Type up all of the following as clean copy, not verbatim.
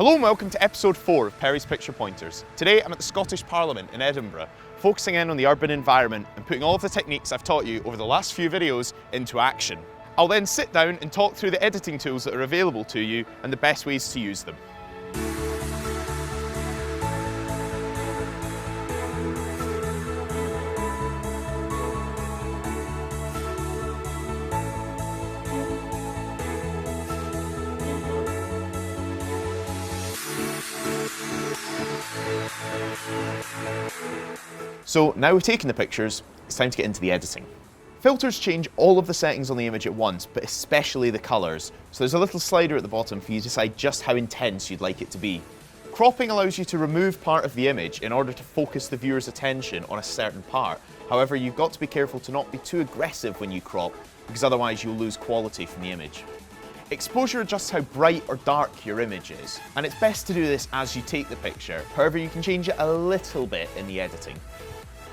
Hello and welcome to episode 4 of Perry's Picture Pointers. Today I'm at the Scottish Parliament in Edinburgh, focusing in on the urban environment and putting all of the techniques I've taught you over the last few videos into action. I'll then sit down and talk through the editing tools that are available to you and the best ways to use them. So now we've taken the pictures, it's time to get into the editing. Filters change all of the settings on the image at once, but especially the colours. So there's a little slider at the bottom for you to decide just how intense you'd like it to be. Cropping allows you to remove part of the image in order to focus the viewer's attention on a certain part. However, you've got to be careful to not be too aggressive when you crop, because otherwise you'll lose quality from the image. Exposure adjusts how bright or dark your image is, and it's best to do this as you take the picture. However, you can change it a little bit in the editing.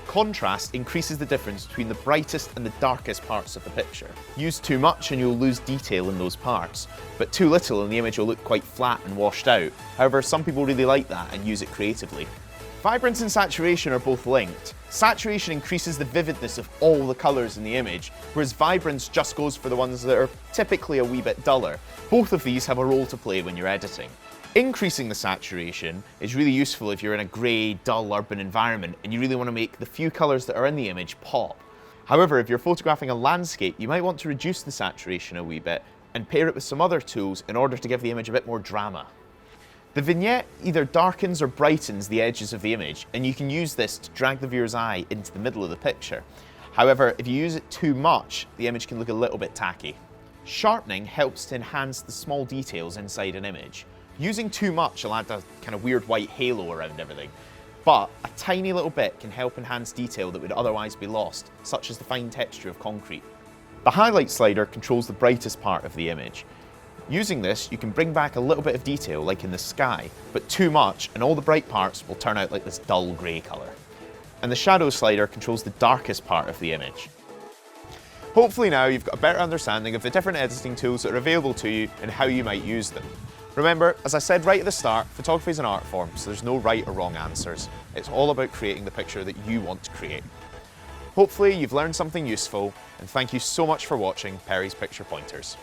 Contrast increases the difference between the brightest and the darkest parts of the picture. Use too much and you'll lose detail in those parts, but too little and the image will look quite flat and washed out. However, some people really like that and use it creatively. Vibrance and saturation are both linked. Saturation increases the vividness of all the colours in the image, whereas vibrance just goes for the ones that are typically a wee bit duller. Both of these have a role to play when you're editing. Increasing the saturation is really useful if you're in a grey, dull urban environment and you really want to make the few colours that are in the image pop. However, if you're photographing a landscape, you might want to reduce the saturation a wee bit and pair it with some other tools in order to give the image a bit more drama. The vignette either darkens or brightens the edges of the image, and you can use this to drag the viewer's eye into the middle of the picture. However, if you use it too much, the image can look a little bit tacky. Sharpening helps to enhance the small details inside an image. Using too much will add a kind of weird white halo around everything, but a tiny little bit can help enhance detail that would otherwise be lost, such as the fine texture of concrete. The highlight slider controls the brightest part of the image. Using this, you can bring back a little bit of detail like in the sky, but too much and all the bright parts will turn out like this dull grey colour. And the shadow slider controls the darkest part of the image. Hopefully now you've got a better understanding of the different editing tools that are available to you and how you might use them. Remember, as I said right at the start, photography is an art form, so there's no right or wrong answers. It's all about creating the picture that you want to create. Hopefully you've learned something useful, and thank you so much for watching Perry's Picture Pointers.